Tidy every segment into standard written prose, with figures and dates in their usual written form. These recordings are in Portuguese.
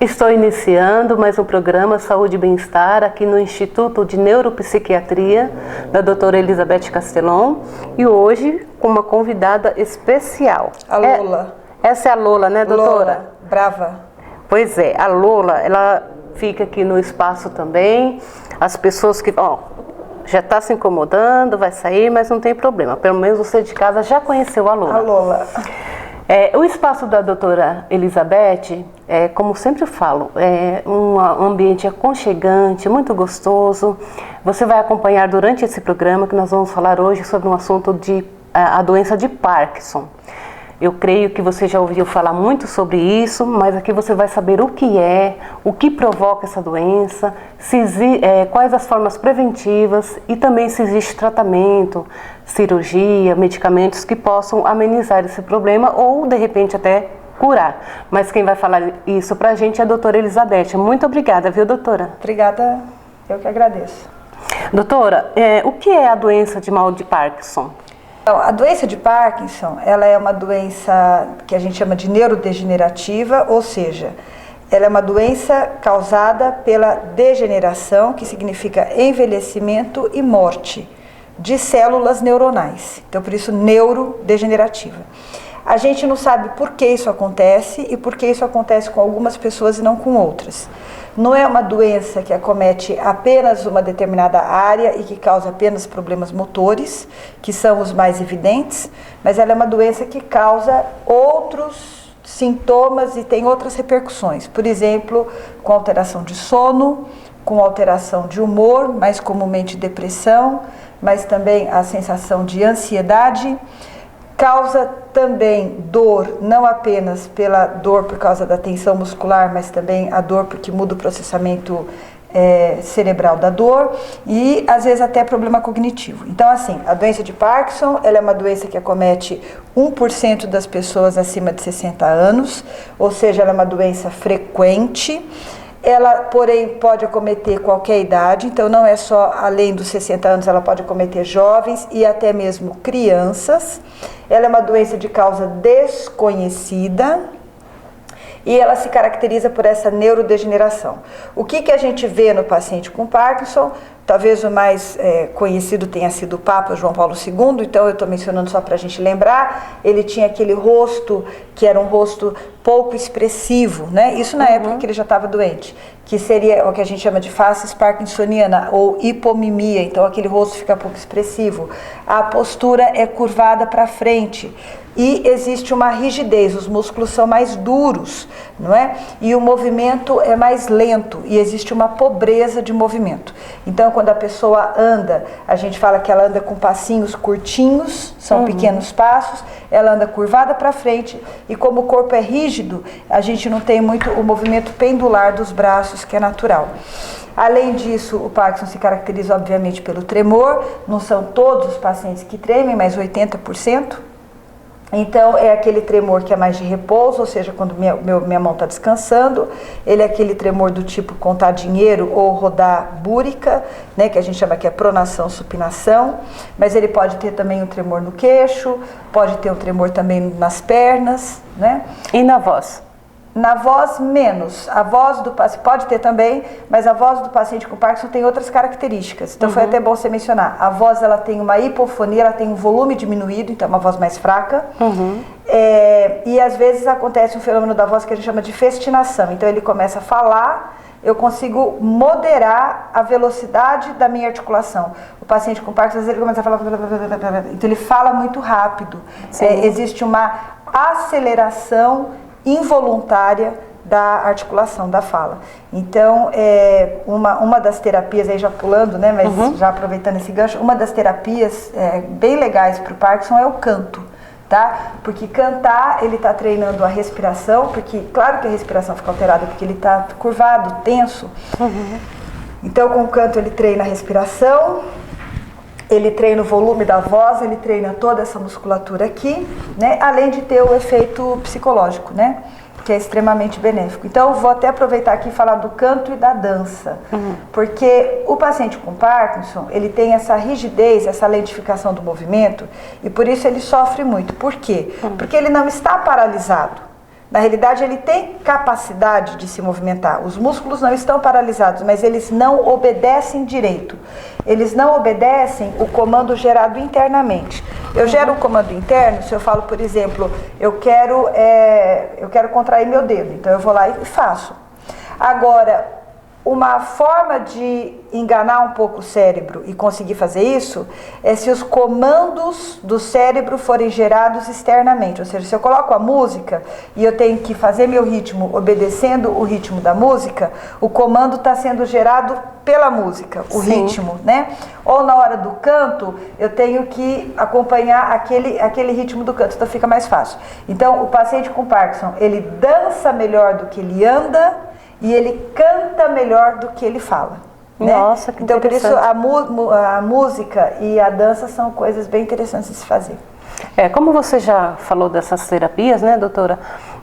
Estou iniciando mais um programa Saúde e Bem-Estar aqui no Instituto de Neuropsiquiatria da doutora Elizabeth Castelon e hoje com uma convidada especial. A Lola. Essa é a Lola, né, doutora? Lola, brava. Pois é, a Lola, ela fica aqui no espaço também. As pessoas que, já está se incomodando, vai sair, mas não tem problema. Pelo menos você de casa já conheceu a Lola. A Lola. O espaço da doutora Elizabeth, como sempre falo, é um ambiente aconchegante, muito gostoso. Você vai acompanhar durante esse programa que nós vamos falar hoje sobre um assunto de a doença de Parkinson. Eu creio que você já ouviu falar muito sobre isso, mas aqui você vai saber o que é, o que provoca essa doença, quais as formas preventivas e também se existe tratamento, cirurgia, medicamentos que possam amenizar esse problema ou de repente até curar. Mas quem vai falar isso pra gente é a doutora Elizabeth. Muito obrigada, viu, doutora? Obrigada, eu que agradeço. Doutora, o que é a doença de mal de Parkinson? Então, a doença de Parkinson, ela é uma doença que a gente chama de neurodegenerativa, ou seja, ela é uma doença causada pela degeneração, que significa envelhecimento e morte de células neuronais. Então, por isso, neurodegenerativa. A gente não sabe por que isso acontece e por que isso acontece com algumas pessoas e não com outras. Não é uma doença que acomete apenas uma determinada área e que causa apenas problemas motores, que são os mais evidentes, mas ela é uma doença que causa outros sintomas e tem outras repercussões. Por exemplo, com alteração de sono, com alteração de humor, mais comumente depressão, mas também a sensação de ansiedade. Causa também dor, não apenas pela dor por causa da tensão muscular, mas também a dor porque muda o processamento cerebral da dor e às vezes até problema cognitivo. Então assim, a doença de Parkinson, ela é uma doença que acomete 1% das pessoas acima de 60 anos, ou seja, ela é uma doença frequente. Ela, porém, pode acometer qualquer idade, então não é só além dos 60 anos, ela pode acometer jovens e até mesmo crianças. Ela é uma doença de causa desconhecida e ela se caracteriza por essa neurodegeneração. O que a gente vê no paciente com Parkinson? Talvez o mais conhecido tenha sido o Papa João Paulo II, então eu estou mencionando só para a gente lembrar. Ele tinha aquele rosto que era um rosto pouco expressivo, né? Isso na época que ele já estava doente, que seria o que a gente chama de face parkinsoniana ou hipomimia, então aquele rosto fica pouco expressivo. A postura é curvada para frente e existe uma rigidez, os músculos são mais duros, não é? E o movimento é mais lento e existe uma pobreza de movimento. Então, quando a pessoa anda, a gente fala que ela anda com passinhos curtinhos, são pequenos passos, ela anda curvada para frente e como o corpo é rígido, a gente não tem muito o movimento pendular dos braços, que é natural. Além disso, o Parkinson se caracteriza obviamente pelo tremor, não são todos os pacientes que tremem, mas 80%. Então é aquele tremor que é mais de repouso, ou seja, quando minha mão está descansando. Ele é aquele tremor do tipo contar dinheiro ou rodar búrica, né, que a gente chama que é pronação, supinação, mas ele pode ter também um tremor no queixo, pode ter um tremor também nas pernas, né? E na voz? Na voz, menos. A voz do paciente pode ter também, mas a voz do paciente com Parkinson tem outras características. Então foi até bom você mencionar. A voz, ela tem uma hipofonia, ela tem um volume diminuído, então é uma voz mais fraca. E às vezes acontece um fenômeno da voz que a gente chama de festinação. Então ele começa a falar, eu consigo moderar a velocidade da minha articulação. O paciente com Parkinson, às vezes ele começa a falar, então ele fala muito rápido. Existe uma aceleração involuntária da articulação, da fala. Então, uma das terapias, aí já pulando, né, mas já aproveitando esse gancho, uma das terapias bem legais para o Parkinson é o canto, tá? Porque cantar, ele está treinando a respiração, porque claro que a respiração fica alterada, porque ele está curvado, tenso. Então, com o canto, ele treina a respiração, ele treina o volume da voz, ele treina toda essa musculatura aqui, né? Além de ter o efeito psicológico, né? Que é extremamente benéfico. Então, vou até aproveitar aqui e falar do canto e da dança, porque o paciente com Parkinson, ele tem essa rigidez, essa lentificação do movimento, e por isso ele sofre muito. Por quê? Porque ele não está paralisado. Na realidade, ele tem capacidade de se movimentar. Os músculos não estão paralisados, mas eles não obedecem direito. Eles não obedecem o comando gerado internamente. Eu gero um comando interno, se eu falo, por exemplo, eu quero contrair meu dedo, então eu vou lá e faço. Agora, uma forma de enganar um pouco o cérebro e conseguir fazer isso é se os comandos do cérebro forem gerados externamente. Ou seja, se eu coloco a música e eu tenho que fazer meu ritmo obedecendo o ritmo da música, o comando está sendo gerado pela música, o Sim. ritmo, né? Ou na hora do canto, eu tenho que acompanhar aquele ritmo do canto, então fica mais fácil. Então, o paciente com Parkinson, ele dança melhor do que ele anda, e ele canta melhor do que ele fala. Né? Nossa, que então, por isso, interessante. a música e a dança são coisas bem interessantes de se fazer. Como você já falou dessas terapias, né, doutora?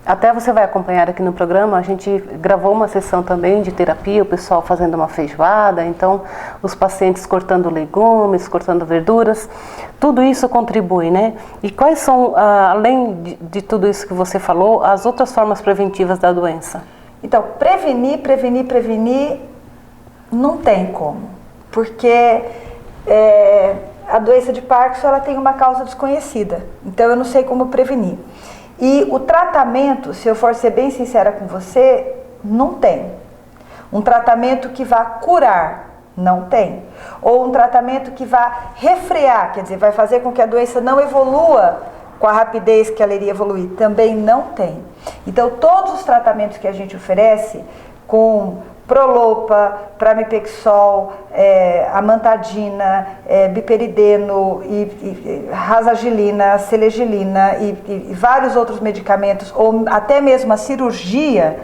Até você vai acompanhar aqui no programa, a gente gravou uma sessão também de terapia, o pessoal fazendo uma feijoada, então os pacientes cortando legumes, cortando verduras, tudo isso contribui, né? E quais são, além de tudo isso que você falou, as outras formas preventivas da doença? Então, prevenir, não tem como, porque a doença de Parkinson ela tem uma causa desconhecida, então eu não sei como prevenir. E o tratamento, se eu for ser bem sincera com você, não tem. Um tratamento que vá curar, não tem. Ou um tratamento que vá refrear, quer dizer, vai fazer com que a doença não evolua com a rapidez que ela iria evoluir, também não tem. Então, todos os tratamentos que a gente oferece, com Prolopa, Pramipexol, Amantadina, Biperideno, Rasagilina, Selegilina e vários outros medicamentos, ou até mesmo a cirurgia,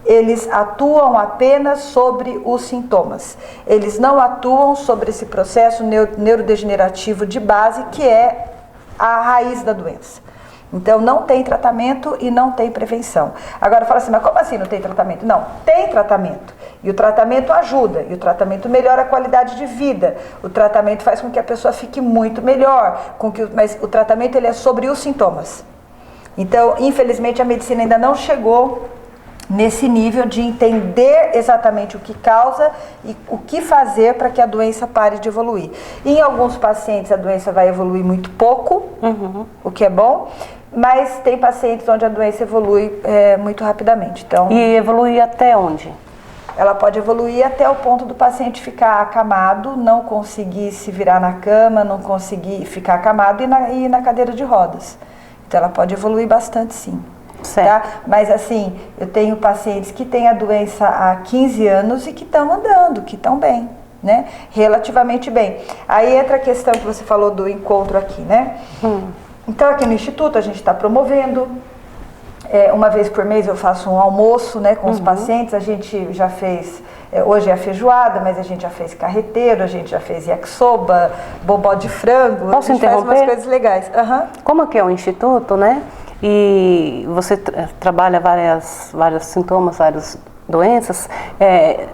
eles atuam apenas sobre os sintomas. Eles não atuam sobre esse processo neurodegenerativo de base, que é a raiz da doença. Então, não tem tratamento e não tem prevenção. Agora, fala assim, mas como assim não tem tratamento? Não, tem tratamento. E o tratamento ajuda, e o tratamento melhora a qualidade de vida. O tratamento faz com que a pessoa fique muito melhor, mas o tratamento ele é sobre os sintomas. Então, infelizmente, a medicina ainda não chegou nesse nível de entender exatamente o que causa e o que fazer para que a doença pare de evoluir. Em alguns pacientes a doença vai evoluir muito pouco, o que é bom, mas tem pacientes onde a doença evolui muito rapidamente. Então, e evoluir até onde? Ela pode evoluir até o ponto do paciente ficar acamado, não conseguir se virar na cama, não conseguir ficar acamado e ir na cadeira de rodas. Então ela pode evoluir bastante, sim. Tá? Mas assim, eu tenho pacientes que têm a doença há 15 anos e que estão andando, que estão bem, né? Relativamente bem. Aí entra a questão que você falou do encontro aqui, né? Então aqui no Instituto a gente está promovendo, uma vez por mês eu faço um almoço, né, com os pacientes. A gente já fez, hoje é a feijoada, mas a gente já fez carreteiro, a gente já fez yakisoba, bobó de frango. Posso a gente interromper? faz umas coisas legais. Como aqui é um instituto, né? E você trabalha vários sintomas, várias doenças.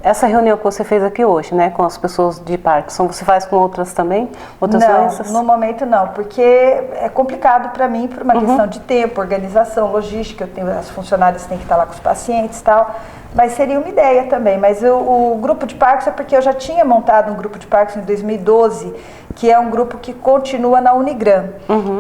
Essa reunião que você fez aqui hoje, né, com as pessoas de Parkinson, você faz com outras também? Outras doenças? Não, no momento não, porque é complicado para mim, por uma questão de tempo, organização, logística. As funcionárias têm que estar lá com os pacientes e tal. Mas seria uma ideia também. Mas o grupo de Parkinson é porque eu já tinha montado um grupo de Parkinson em 2012, que é um grupo que continua na Unigran,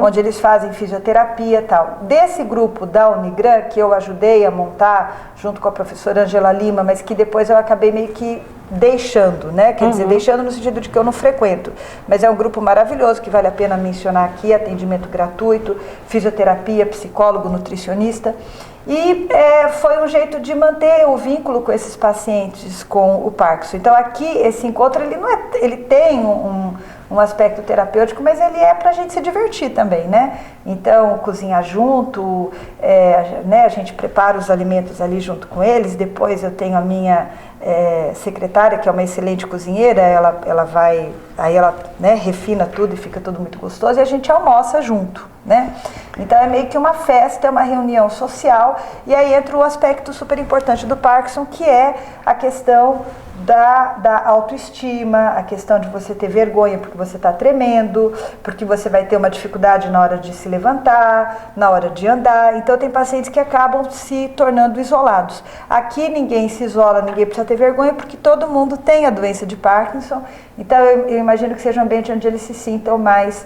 onde eles fazem fisioterapia e tal. Desse grupo da Unigran, que eu ajudei a montar, junto com a professora Angela Lima, mas que depois eu acabei meio que deixando, né? Quer dizer, deixando no sentido de que eu não frequento. Mas é um grupo maravilhoso, que vale a pena mencionar aqui, atendimento gratuito, fisioterapia, psicólogo, nutricionista. E foi um jeito de manter o vínculo com esses pacientes com o Parkinson. Então aqui, esse encontro, ele tem um aspecto terapêutico, mas ele é para a gente se divertir também, né? Então, cozinhar junto, né, a gente prepara os alimentos ali junto com eles. Depois eu tenho a minha secretária, que é uma excelente cozinheira, ela vai, aí ela, né, refina tudo e fica tudo muito gostoso, e a gente almoça junto, né? Então é meio que uma festa, é uma reunião social, e aí entra o aspecto super importante do Parkinson, que é a questão da autoestima, a questão de você ter vergonha porque você está tremendo, porque você vai ter uma dificuldade na hora de se levantar, na hora de andar. Então tem pacientes que acabam se tornando isolados. Aqui ninguém se isola, ninguém precisa ter vergonha, porque todo mundo tem a doença de Parkinson. Então eu imagino que seja um ambiente onde eles se sintam mais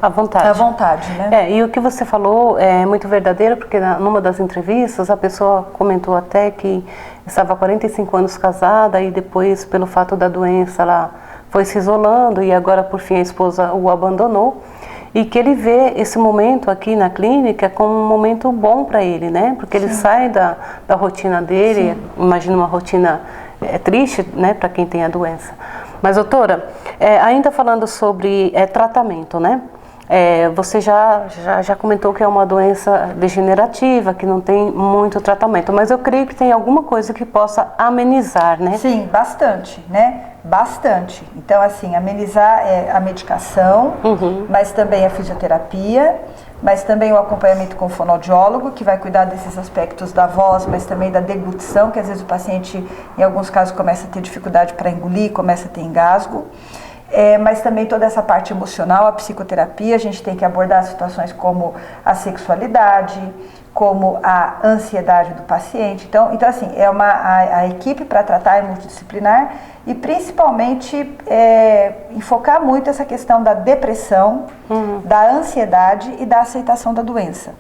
à vontade. À vontade, né? E o que você falou é muito verdadeiro, porque numa das entrevistas a pessoa comentou até que estava há 45 anos casada e depois, pelo fato da doença, ela foi se isolando e agora, por fim, a esposa o abandonou. E que ele vê esse momento aqui na clínica como um momento bom para ele, né? Porque ele sai da rotina dele, imagina uma rotina triste, né, para quem tem a doença. Mas, doutora, ainda falando sobre tratamento, né? Você já comentou que é uma doença degenerativa, que não tem muito tratamento, mas eu creio que tem alguma coisa que possa amenizar, né? Sim, bastante, né? Bastante. Então, assim, amenizar a medicação, mas também a fisioterapia, mas também o acompanhamento com o fonoaudiólogo, que vai cuidar desses aspectos da voz, mas também da deglutição, que às vezes o paciente, em alguns casos, começa a ter dificuldade para engolir, começa a ter engasgo. Mas também toda essa parte emocional, a psicoterapia, a gente tem que abordar situações como a sexualidade, como a ansiedade do paciente. Então assim, a equipe para tratar é multidisciplinar e principalmente enfocar muito essa questão da depressão, da ansiedade e da aceitação da doença.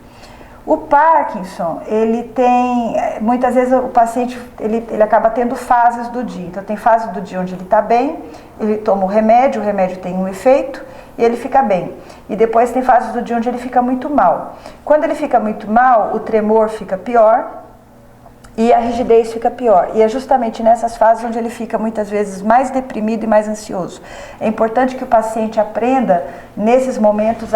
O Parkinson, ele tem, muitas vezes o paciente, ele acaba tendo fases do dia. Então tem fase do dia onde ele está bem, ele toma o remédio tem um efeito e ele fica bem. E depois tem fases do dia onde ele fica muito mal. Quando ele fica muito mal, o tremor fica pior e a rigidez fica pior. E é justamente nessas fases onde ele fica muitas vezes mais deprimido e mais ansioso. É importante que o paciente aprenda nesses momentos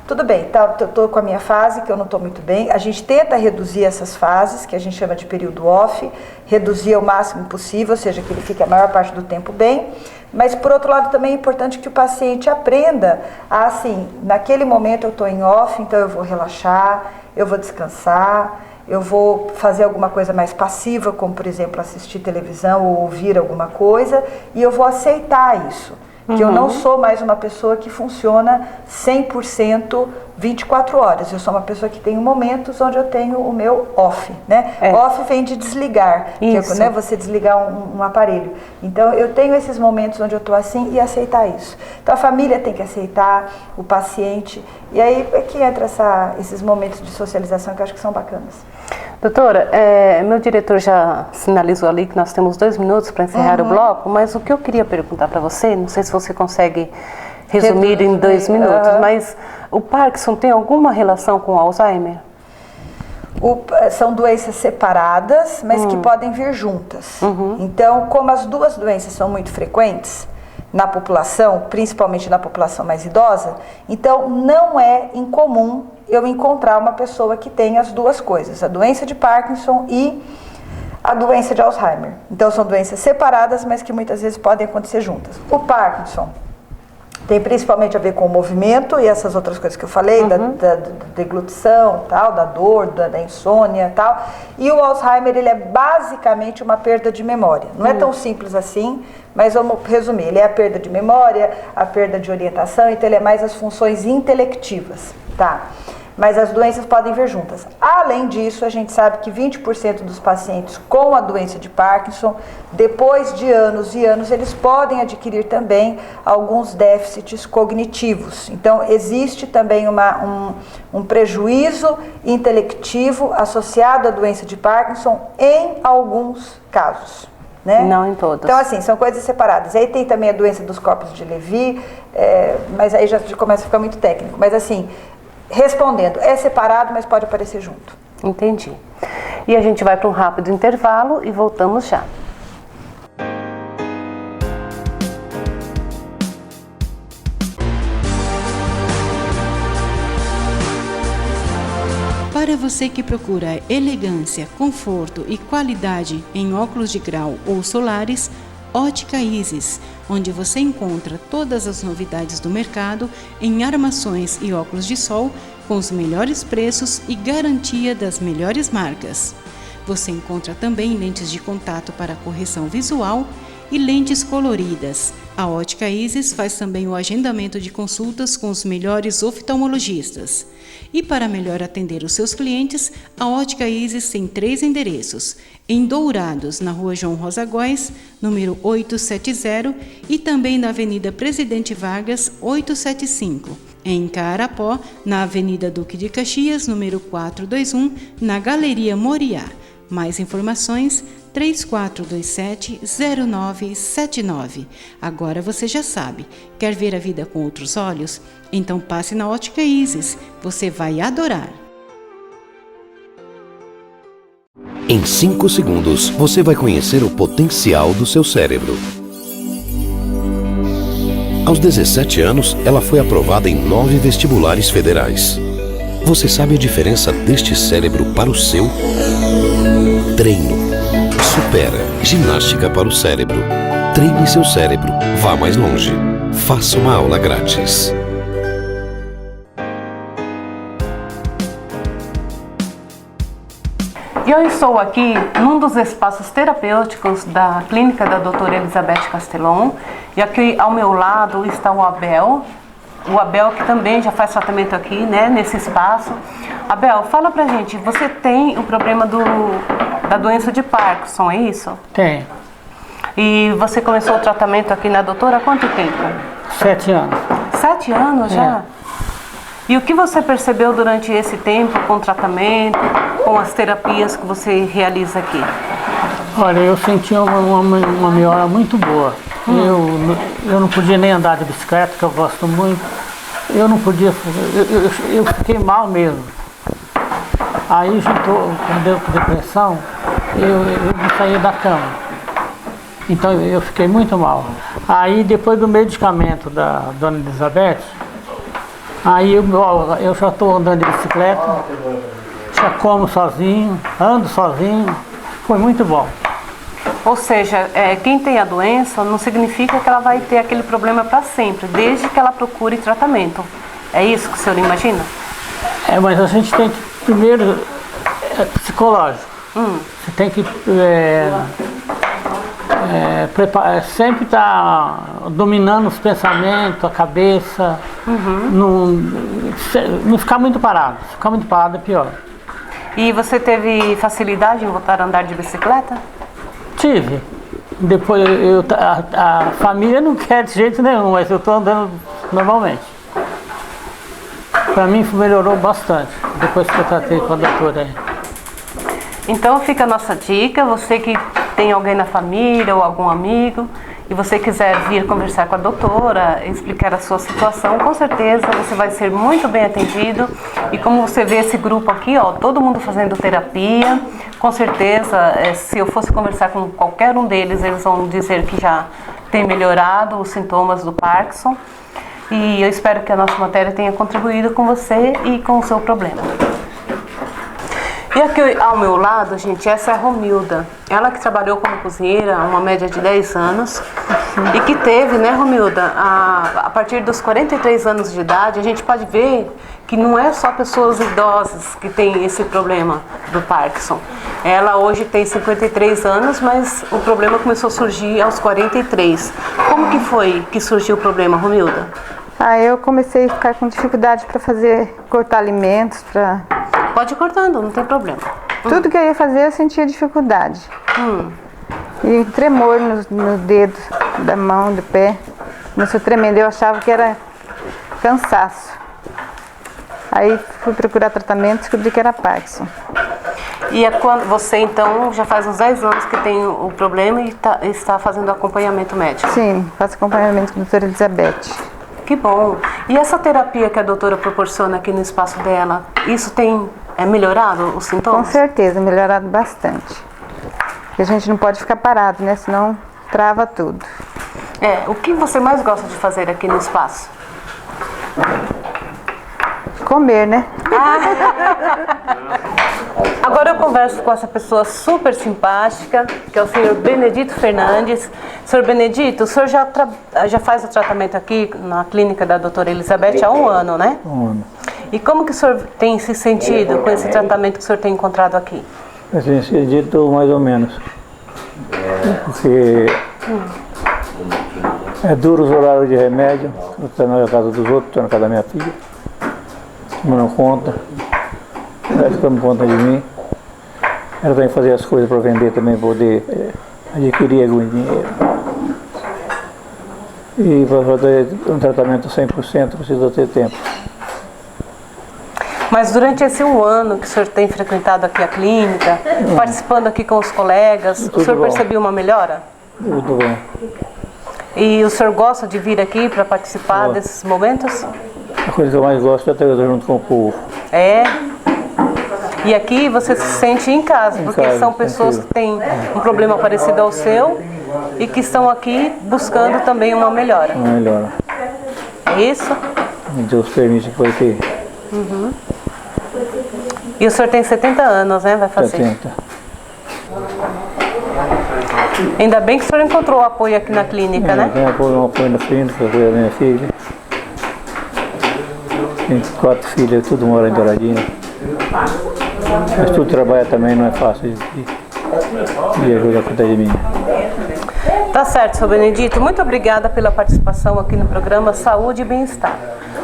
tudo bem, eu estou com a minha fase que eu não estou muito bem. A gente tenta reduzir essas fases, que a gente chama de período off, reduzir ao máximo possível, ou seja, que ele fique a maior parte do tempo bem. Mas, por outro lado, também é importante que o paciente aprenda assim, naquele momento eu estou em off, então eu vou relaxar, eu vou descansar, eu vou fazer alguma coisa mais passiva, como, por exemplo, assistir televisão ou ouvir alguma coisa, e eu vou aceitar isso. Que eu não sou mais uma pessoa que funciona 100% 24 horas. Eu sou uma pessoa que tem momentos onde eu tenho o meu off, né? Off vem de desligar, que é, né, você desligar um aparelho. Então, eu tenho esses momentos onde eu estou assim e aceitar isso. Então, a família tem que aceitar, o paciente. E aí é que entra esses momentos de socialização que eu acho que são bacanas. Doutora, meu diretor já sinalizou ali que nós temos 2 minutos para encerrar o bloco, mas o que eu queria perguntar para você, não sei se você consegue resumir em 2 minutos, mas o Parkinson tem alguma relação com o Alzheimer? São doenças separadas, mas que podem vir juntas. Então, como as duas doenças são muito frequentes na população, principalmente na população mais idosa, então não é incomum eu encontrar uma pessoa que tem as duas coisas, a doença de Parkinson e a doença de Alzheimer. Então são doenças separadas, mas que muitas vezes podem acontecer juntas. O Parkinson tem principalmente a ver com o movimento e essas outras coisas que eu falei, da deglutição, tal, da dor, da insônia, tal. E o Alzheimer, ele é basicamente uma perda de memória. Não é tão simples assim, mas vamos resumir. Ele é a perda de memória, a perda de orientação, então ele é mais as funções intelectivas, tá? Mas as doenças podem vir juntas. Além disso, a gente sabe que 20% dos pacientes com a doença de Parkinson, depois de anos e anos, eles podem adquirir também alguns déficits cognitivos. Então, existe também um prejuízo intelectivo associado à doença de Parkinson em alguns casos. Né? Não em todos. Então, assim, são coisas separadas. Aí tem também a doença dos corpos de Levy, mas aí já começa a ficar muito técnico. Mas, assim, respondendo, é separado, mas pode aparecer junto. Entendi. E a gente vai para um rápido intervalo e voltamos já. Para você que procura elegância, conforto e qualidade em óculos de grau ou solares, Ótica Isis, onde você encontra todas as novidades do mercado em armações e óculos de sol com os melhores preços e garantia das melhores marcas. Você encontra também lentes de contato para correção visual e lentes coloridas. A Ótica Isis faz também o agendamento de consultas com os melhores oftalmologistas. E para melhor atender os seus clientes, a Ótica Isis tem 3 endereços: em Dourados, na Rua João Rosa Góes, número 870, e também na Avenida Presidente Vargas, 875. Em Carapó, na Avenida Duque de Caxias, número 421, na Galeria Moriá. Mais informações, 3427-0979. Agora você já sabe, quer ver a vida com outros olhos? Então passe na Ótica Isis, você vai adorar. Em 5 segundos, você vai conhecer o potencial do seu cérebro. Aos 17 anos, ela foi aprovada em 9 vestibulares federais. Você sabe a diferença deste cérebro para o seu? Treino. Supera. Ginástica para o cérebro. Treine seu cérebro. Vá mais longe. Faça uma aula grátis. E eu estou aqui num dos espaços terapêuticos da clínica da doutora Elizabeth Castelon. E aqui ao meu lado está o Abel. O Abel que também já faz tratamento aqui, né, nesse espaço. Abel, fala pra gente, você tem o problema da doença de Parkinson, é isso? Tem. E você começou o tratamento aqui na doutora há quanto tempo? 7 anos. 7 anos já? E o que você percebeu durante esse tempo com o tratamento, com as terapias que você realiza aqui? Olha, eu senti uma melhora muito boa. Eu não podia nem andar de bicicleta, que eu gosto muito. Eu não podia, eu fiquei mal mesmo. Aí juntou, quando deu depressão, eu não saía da cama. Então eu fiquei muito mal. Aí depois do medicamento da dona Elizabeth, aí eu já estou andando de bicicleta, já como sozinho, ando sozinho, foi muito bom. Ou seja, quem tem a doença não significa que ela vai ter aquele problema para sempre, desde que ela procure tratamento. É isso que o senhor imagina? Mas a gente tem que, primeiro, psicológico. Você tem que sempre estar dominando os pensamentos, a cabeça, não ficar muito parado. Se ficar muito parado é pior. E você teve facilidade em voltar a andar de bicicleta? Tive. Depois a família não quer de jeito nenhum, mas eu estou andando normalmente. Para mim melhorou bastante, depois que eu tratei com a doutora aí. Então fica a nossa dica, você que tem alguém na família ou algum amigo e você quiser vir conversar com a doutora, explicar a sua situação, com certeza você vai ser muito bem atendido. E como você vê esse grupo aqui, ó, todo mundo fazendo terapia, com certeza, se eu fosse conversar com qualquer um deles, eles vão dizer que já tem melhorado os sintomas do Parkinson. E eu espero que a nossa matéria tenha contribuído com você e com o seu problema. E aqui ao meu lado, gente, essa é a Romilda. Ela que trabalhou como cozinheira uma média de 10 anos e que teve, né, Romilda, a partir dos 43 anos de idade, a gente pode ver que não é só pessoas idosas que têm esse problema do Parkinson. Ela hoje tem 53 anos, mas o problema começou a surgir aos 43. Como que foi que surgiu o problema, Romilda? Eu comecei a ficar com dificuldade para cortar alimentos, Pode ir cortando, não tem problema. Tudo que eu ia fazer eu sentia dificuldade. E tremor nos dedos da mão, do pé. Começou tremendo, eu achava que era cansaço. Aí fui procurar tratamento e descobri que era Parkinson. E quando você então já faz uns 10 anos que tem o problema e está fazendo acompanhamento médico? Sim, faço acompanhamento com a doutora Elizabeth. Que bom. E essa terapia que a doutora proporciona aqui no espaço dela, isso tem melhorado os sintomas? Com certeza, melhorado bastante. Porque a gente não pode ficar parado, né? Senão trava tudo. O que você mais gosta de fazer aqui no espaço? Comer, né? Agora eu converso com essa pessoa super simpática, que é o senhor Benedito Fernandes. Senhor Benedito, o senhor já faz o tratamento aqui na clínica da doutora Elizabeth há 1 ano, né? 1 ano. E como que o senhor tem se sentido com esse tratamento que o senhor tem encontrado aqui? Eu tenho sentido mais ou menos. Porque é duro os horários de remédio. Eu estou na casa dos outros, estou na casa da minha filha. Tomando conta. Ela toma conta de mim. Ela tem que fazer as coisas para vender também, poder adquirir algum dinheiro. E para fazer um tratamento 100% precisa ter tempo. Mas durante esse 1 ano que o senhor tem frequentado aqui a clínica, participando aqui com os colegas, o senhor percebeu uma melhora? Tudo bom. E o senhor gosta de vir aqui para participar desses momentos? A coisa que eu mais gosto é estar junto com o povo. É? E aqui você se sente em casa, porque casa, são pessoas que têm um problema parecido ao seu e que estão aqui buscando também uma melhora. Uma melhora. É isso? Deus permite que vai ter. E o senhor tem 70 anos, né? Vai fazer. 70. Ainda bem que o senhor encontrou apoio aqui na clínica, né? Tem apoio na clínica, apoio da minha filha. Tem 4 filhas, tudo mora em Douradina. Mas tudo trabalha também, não é fácil de ajudar a cuidar de mim. Tá certo, senhor Benedito. Muito obrigada pela participação aqui no programa Saúde e Bem-Estar.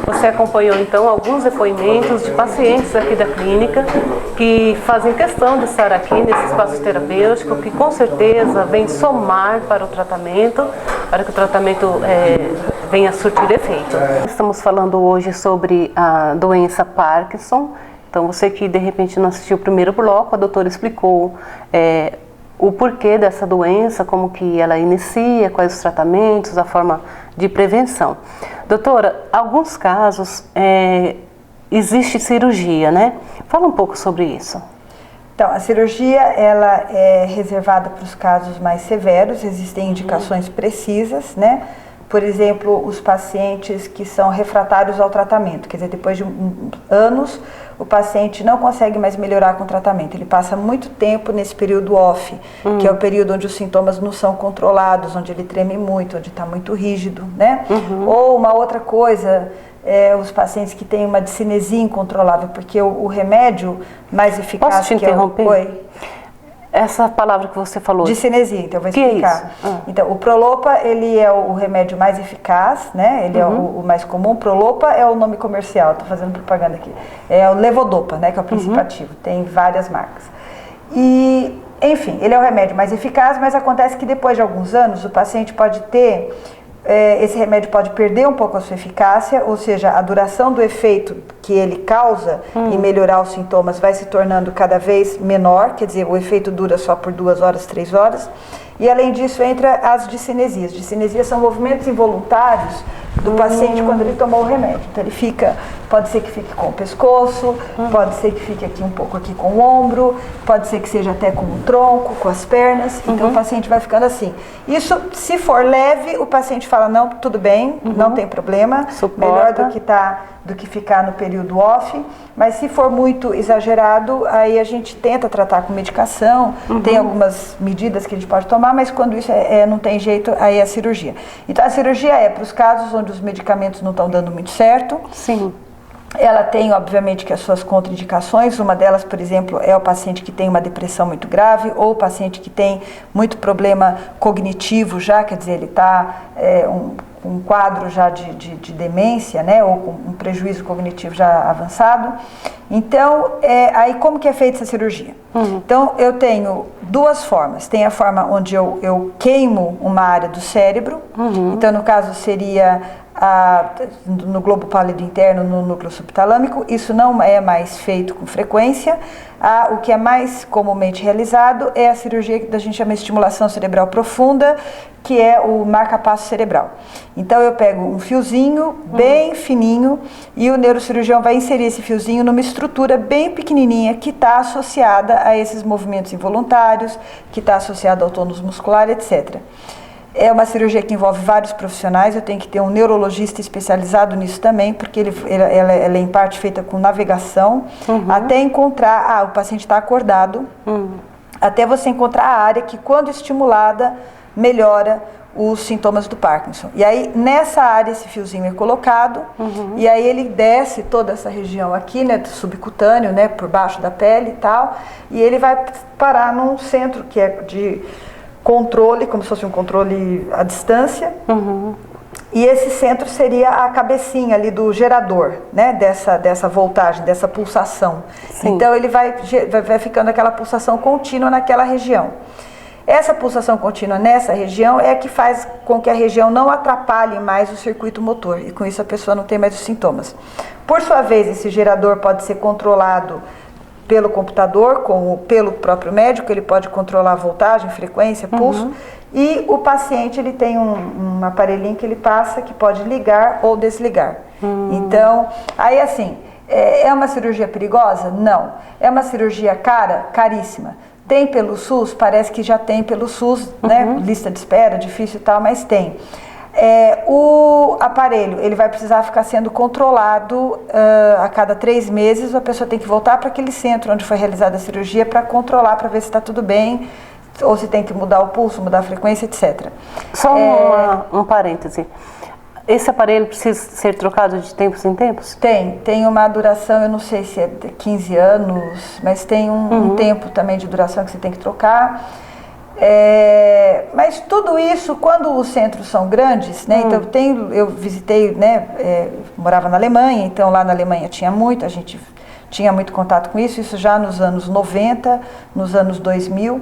Você acompanhou então alguns depoimentos de pacientes aqui da clínica que fazem questão de estar aqui nesse espaço terapêutico, que com certeza vem somar para o tratamento, para que o tratamento venha a surtir efeito. Estamos falando hoje sobre a doença Parkinson. Então você que de repente não assistiu o primeiro bloco, a doutora explicou o porquê dessa doença, como que ela inicia, quais os tratamentos, a forma de prevenção. Doutora, alguns casos existe cirurgia, né? Fala um pouco sobre isso. Então, a cirurgia ela é reservada para os casos mais severos, existem indicações precisas, né? Por exemplo, os pacientes que são refratários ao tratamento, quer dizer, depois de anos, o paciente não consegue mais melhorar com o tratamento. Ele passa muito tempo nesse período off, que é o período onde os sintomas não são controlados, onde ele treme muito, onde está muito rígido, né? Ou uma outra coisa, os pacientes que têm uma discinesia incontrolável, porque o remédio mais eficaz... Posso te interromper? Oi. Essa palavra que você falou. Discinesia, então eu vou explicar. Que é isso? Então, o Prolopa, ele é o remédio mais eficaz, né? Ele é o mais comum. Prolopa é o nome comercial, estou fazendo propaganda aqui. É o Levodopa, né? Que é o princípio ativo. Tem várias marcas. E, enfim, ele é o remédio mais eficaz, mas acontece que depois de alguns anos o paciente pode ter... esse remédio pode perder um pouco a sua eficácia, ou seja, a duração do efeito que ele causa em melhorar os sintomas vai se tornando cada vez menor, quer dizer, o efeito dura só por 2 horas, 3 horas. E além disso entra as discinesias. Discinesias são movimentos involuntários do paciente quando ele tomou o remédio. Então ele fica, pode ser que fique com o pescoço, pode ser que fique aqui um pouco aqui com o ombro, pode ser que seja até com o tronco, com as pernas. Então o paciente vai ficando assim. Isso, se for leve, o paciente fala, não, tudo bem, não tem problema, melhor do que ficar no período off. Mas se for muito exagerado, aí a gente tenta tratar com medicação, tem algumas medidas que a gente pode tomar, mas quando isso não tem jeito, aí é a cirurgia. Então a cirurgia é para os casos onde os medicamentos não estão dando muito certo. Sim. Ela tem, obviamente, que as suas contraindicações. Uma delas, por exemplo, é o paciente que tem uma depressão muito grave ou o paciente que tem muito problema cognitivo já, quer dizer, ele está um quadro já de demência, né, ou com um prejuízo cognitivo já avançado. Então, aí como que é feita essa cirurgia? Então, eu tenho 2 formas. Tem a forma onde eu queimo uma área do cérebro. Então, no caso, seria no globo pálido interno, no núcleo subtalâmico. Isso não é mais feito com frequência. O que é mais comumente realizado é a cirurgia que a gente chama de estimulação cerebral profunda, que é o marca-passo cerebral. Então eu pego um fiozinho bem fininho e o neurocirurgião vai inserir esse fiozinho numa estrutura bem pequenininha que está associada a esses movimentos involuntários, que está associada ao tônus muscular, etc. É uma cirurgia que envolve vários profissionais, eu tenho que ter um neurologista especializado nisso também, porque ela é em parte feita com navegação, até encontrar, o paciente está acordado, até você encontrar a área que, quando estimulada, melhora os sintomas do Parkinson. E aí, nessa área, esse fiozinho é colocado, e aí ele desce toda essa região aqui, né, do subcutâneo, né, por baixo da pele e tal, e ele vai parar num centro que é de controle, como se fosse um controle à distância, e esse centro seria a cabecinha ali do gerador, né, dessa voltagem, dessa pulsação. Sim. Então ele vai ficando aquela pulsação contínua naquela região. Essa pulsação contínua nessa região é a que faz com que a região não atrapalhe mais o circuito motor, e com isso a pessoa não tem mais os sintomas. Por sua vez, esse gerador pode ser controlado pelo computador, pelo próprio médico, ele pode controlar a voltagem, frequência, pulso, e o paciente ele tem um aparelhinho que ele passa que pode ligar ou desligar. Então, aí assim, é uma cirurgia perigosa? Não. É uma cirurgia cara? Caríssima. Tem pelo SUS? Parece que já tem pelo SUS, né? Lista de espera, difícil e tal, mas tem. O aparelho, ele vai precisar ficar sendo controlado a cada 3 meses, a pessoa tem que voltar para aquele centro onde foi realizada a cirurgia para controlar, para ver se está tudo bem, ou se tem que mudar o pulso, mudar a frequência, etc. Só um parêntese. Esse aparelho precisa ser trocado de tempos em tempos? Tem uma duração, eu não sei se é de 15 anos, mas tem um tempo também de duração que você tem que trocar. Mas tudo isso, quando os centros são grandes, né, então eu visitei, né, morava na Alemanha, então lá na Alemanha a gente tinha muito contato com isso já nos anos 90, nos anos 2000,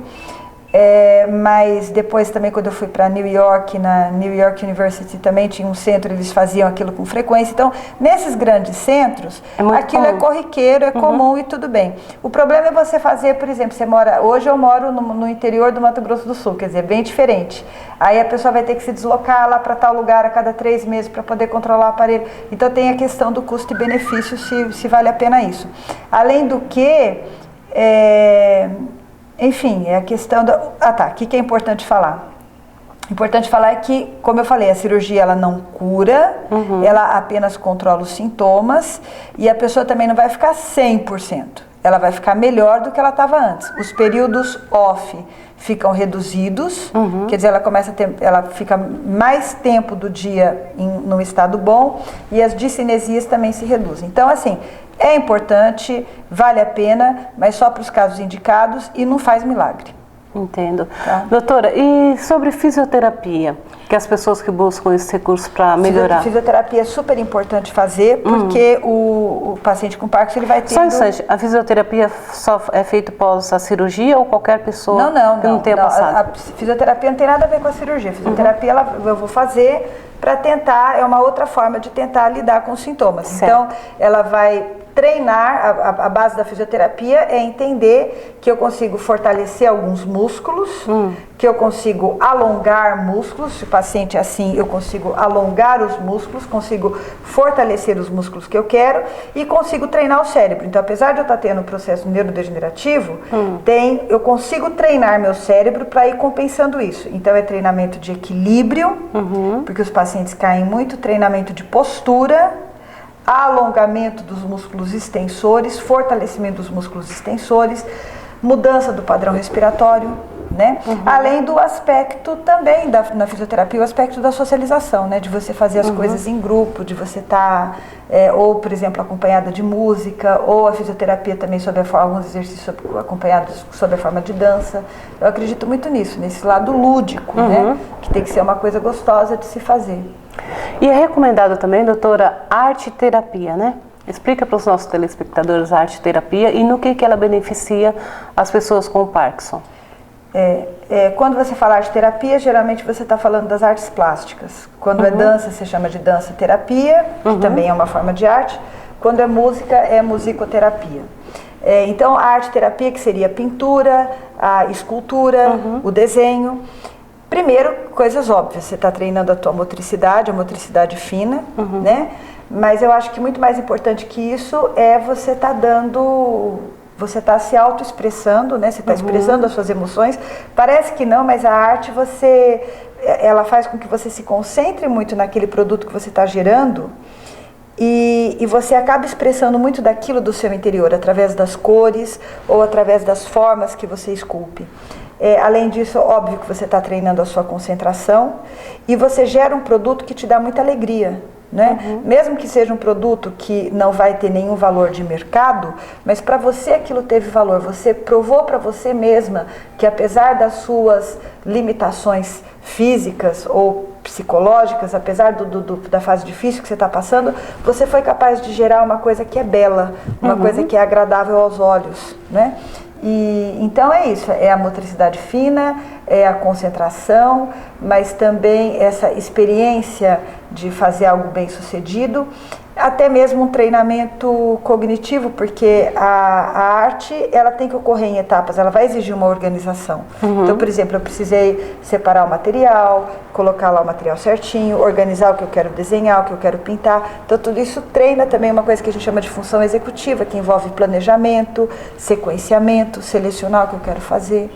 mas depois também quando eu fui para New York, na New York University também tinha um centro, eles faziam aquilo com frequência. Então, nesses grandes centros, aquilo comum. É corriqueiro, é comum e tudo bem. O problema é você fazer, por exemplo, hoje eu moro no interior do Mato Grosso do Sul, quer dizer, bem diferente. Aí a pessoa vai ter que se deslocar lá para tal lugar a cada 3 meses para poder controlar o aparelho. Então tem a questão do custo e benefício, se vale a pena isso. Além do que, enfim, é a questão da... o que é importante falar? Importante falar é que, como eu falei, a cirurgia ela não cura, ela apenas controla os sintomas, e a pessoa também não vai ficar 100%. Ela vai ficar melhor do que ela estava antes. Os períodos off ficam reduzidos, quer dizer, ela fica mais tempo do dia num estado bom, e as discinesias também se reduzem. Então, assim, é importante, vale a pena, mas só para os casos indicados e não faz milagre. Entendo. Tá. Doutora, e sobre fisioterapia, que as pessoas que buscam esse recurso para melhorar? Fisioterapia é super importante fazer, porque o paciente com Parkinson ele vai ter... Só um instante, a fisioterapia só é feita após a cirurgia ou qualquer pessoa que não tenha passado? A fisioterapia não tem nada a ver com a cirurgia. A fisioterapia eu vou fazer para tentar, é uma outra forma de tentar lidar com os sintomas. Certo. Então, ela vai treinar, a base da fisioterapia é entender que eu consigo fortalecer alguns músculos, que eu consigo alongar músculos, se o paciente é assim, eu consigo alongar os músculos, consigo fortalecer os músculos que eu quero e consigo treinar o cérebro. Então, apesar de eu estar tendo um processo neurodegenerativo, eu consigo treinar meu cérebro para ir compensando isso. Então, é treinamento de equilíbrio, porque os pacientes caem muito, treinamento de postura, alongamento dos músculos extensores, fortalecimento dos músculos extensores, mudança do padrão respiratório, né? Além do aspecto também na fisioterapia, o aspecto da socialização, né? De você fazer as coisas em grupo, de você estar, ou por exemplo, acompanhada de música, ou a fisioterapia também alguns exercícios acompanhados sob a forma de dança. Eu acredito muito nisso, nesse lado lúdico, né? Que tem que ser uma coisa gostosa de se fazer. E é recomendado também, doutora, arte-terapia, né? Explica para os nossos telespectadores a arte-terapia e no que ela beneficia as pessoas com Parkinson. Quando você fala arte-terapia, geralmente você está falando das artes plásticas. Quando é dança, você chama de dança-terapia, que também é uma forma de arte. Quando é música, é musicoterapia. Então, a arte-terapia, que seria a pintura, a escultura, o desenho. Primeiro, coisas óbvias, você está treinando a motricidade fina, né? Mas eu acho que muito mais importante que isso é você estar dando você está se auto-expressando, né? Você está expressando as suas emoções. Parece que não, mas a arte, ela faz com que você se concentre muito naquele produto que você está gerando e você acaba expressando muito daquilo do seu interior, através das cores ou através das formas que você esculpe. Além disso, óbvio que você está treinando a sua concentração e você gera um produto que te dá muita alegria. Né? Mesmo que seja um produto que não vai ter nenhum valor de mercado, mas para você aquilo teve valor, você provou para você mesma que apesar das suas limitações físicas ou psicológicas, apesar da fase difícil que você está passando, você foi capaz de gerar uma coisa que é bela, uma coisa que é agradável aos olhos, né? E então é isso, é a motricidade fina, é a concentração, mas também essa experiência de fazer algo bem sucedido, até mesmo um treinamento cognitivo, porque a arte ela tem que ocorrer em etapas, ela vai exigir uma organização. Então, por exemplo, eu precisei separar o material, colocar lá o material certinho, organizar o que eu quero desenhar, o que eu quero pintar. Então, tudo isso treina também uma coisa que a gente chama de função executiva, que envolve planejamento, sequenciamento, selecionar o que eu quero fazer.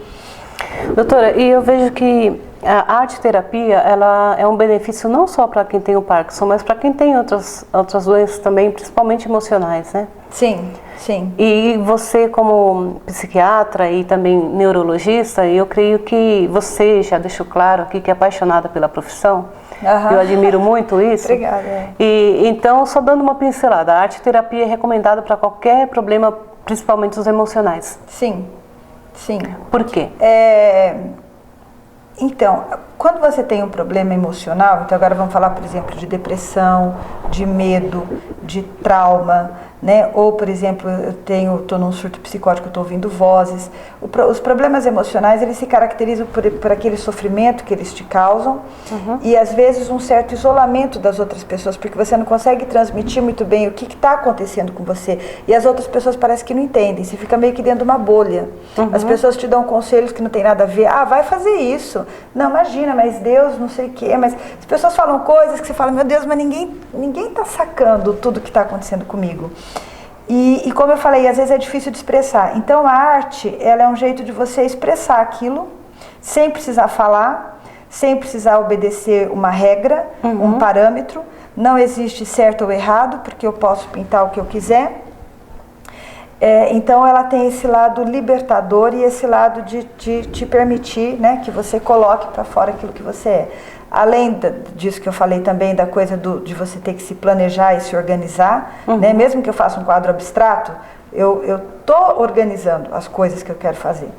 Doutora, e eu vejo que a arte-terapia, ela é um benefício não só para quem tem o Parkinson, mas para quem tem outras doenças também, principalmente emocionais, né? Sim, sim. E você, como psiquiatra e também neurologista, eu creio que você já deixou claro aqui que é apaixonada pela profissão. Eu admiro muito isso. Obrigada. E então, só dando uma pincelada, a arte-terapia é recomendada para qualquer problema, principalmente os emocionais. Sim, sim. Por quê? Então, quando você tem um problema emocional, então agora vamos falar, por exemplo, de depressão, de medo, de trauma, né? Ou, por exemplo, eu estou num surto psicótico, estou ouvindo vozes. Os problemas emocionais, eles se caracterizam por aquele sofrimento que eles te causam e, às vezes, um certo isolamento das outras pessoas, porque você não consegue transmitir muito bem o que está acontecendo com você. E as outras pessoas parecem que não entendem, você fica meio que dentro de uma bolha. As pessoas te dão conselhos que não tem nada a ver. Ah, vai fazer isso. Não, imagina, mas Deus, não sei o quê. Mas as pessoas falam coisas que você fala, meu Deus, mas ninguém está sacando tudo que está acontecendo comigo. E como eu falei, às vezes é difícil de expressar. Então a arte, ela é um jeito de você expressar aquilo, sem precisar falar, sem precisar obedecer uma regra, um parâmetro. Não existe certo ou errado, porque eu posso pintar o que eu quiser. Então ela tem esse lado libertador e esse lado de te permitir, né, que você coloque para fora aquilo que você é. Além disso que eu falei também, da coisa de você ter que se planejar e se organizar, né? Mesmo que eu faça um quadro abstrato, eu estou organizando as coisas que eu quero fazer.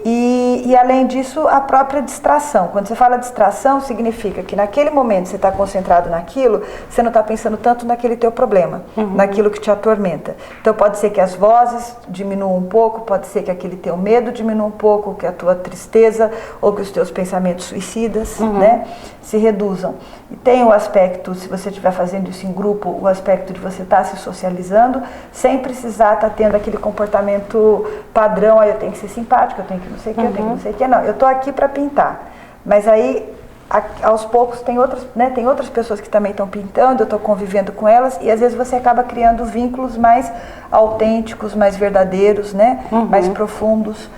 E além disso, a própria distração. Quando você fala distração, significa que naquele momento você está concentrado naquilo, você não está pensando tanto naquele teu problema, naquilo que te atormenta. Então pode ser que as vozes diminuam um pouco, pode ser que aquele teu medo diminua um pouco, que a tua tristeza ou que os teus pensamentos suicidas, né, se reduzam. E tem o aspecto, se você estiver fazendo isso em grupo, o aspecto de você estar se socializando, sem precisar estar tendo aquele comportamento padrão, aí eu tenho que ser simpático, eu tenho que não sei o que, eu tenho que não sei o que. Não, eu estou aqui para pintar. Mas aí, aos poucos, tem outras pessoas que também estão pintando, eu estou convivendo com elas, e às vezes você acaba criando vínculos mais autênticos, mais verdadeiros, né? Mais profundos,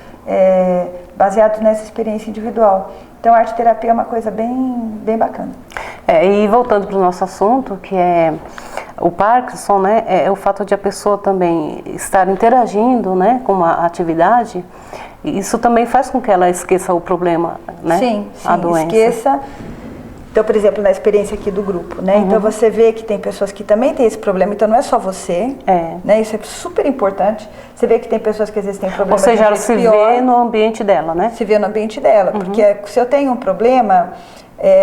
baseados nessa experiência individual. Então a arte-terapia é uma coisa bem bacana. E voltando para o nosso assunto, que é o Parkinson, né, é o fato de a pessoa também estar interagindo, né, com uma atividade, isso também faz com que ela esqueça o problema, né? Sim, a doença. Esqueça. Então, por exemplo, na experiência aqui do grupo, né? Então você vê que tem pessoas que também têm esse problema, então não é só você, né? Isso é super importante. Você vê que tem pessoas que às vezes têm problema. Ou seja, ela se vê no ambiente dela, né? Se vê no ambiente dela, porque se eu tenho um problema,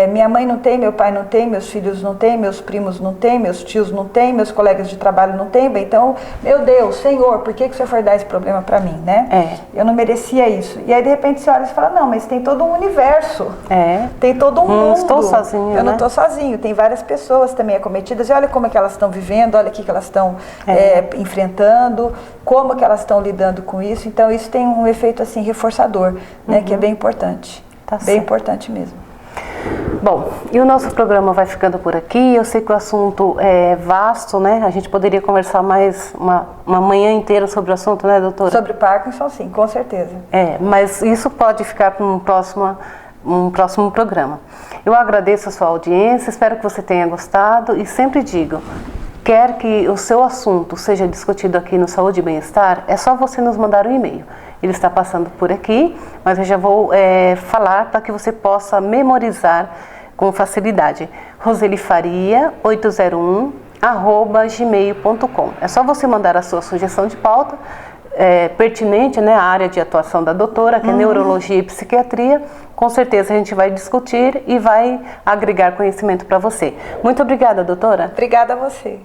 minha mãe não tem, meu pai não tem, meus filhos não têm, meus primos não têm, meus tios não têm, meus colegas de trabalho não têm, então, meu Deus, Senhor, por que o Senhor foi dar esse problema para mim, né? Eu não merecia isso. E aí, de repente, você olha e fala, não, mas tem todo um universo, tem todo um mundo. Não estou sozinho, Eu não estou sozinho, tem várias pessoas também acometidas, e olha como é que elas estão vivendo, olha o que elas estão enfrentando, como que elas estão lidando com isso. Então, isso tem um efeito, assim, reforçador, né, que é bem importante. Bem importante mesmo. Bom, e o nosso programa vai ficando por aqui. Eu sei que o assunto é vasto, né? A gente poderia conversar mais uma manhã inteira sobre o assunto, né, doutora? Sobre Parkinson, sim, com certeza. Mas isso pode ficar para um próximo programa. Eu agradeço a sua audiência, espero que você tenha gostado e sempre digo, quer que o seu assunto seja discutido aqui no Saúde e Bem-Estar, é só você nos mandar um e-mail. Ele está passando por aqui, mas eu já vou falar para que você possa memorizar com facilidade. roselifaria801@gmail.com. É só você mandar a sua sugestão de pauta pertinente, né, à área de atuação da doutora, que é neurologia e psiquiatria. Com certeza a gente vai discutir e vai agregar conhecimento para você. Muito obrigada, doutora. Obrigada a você.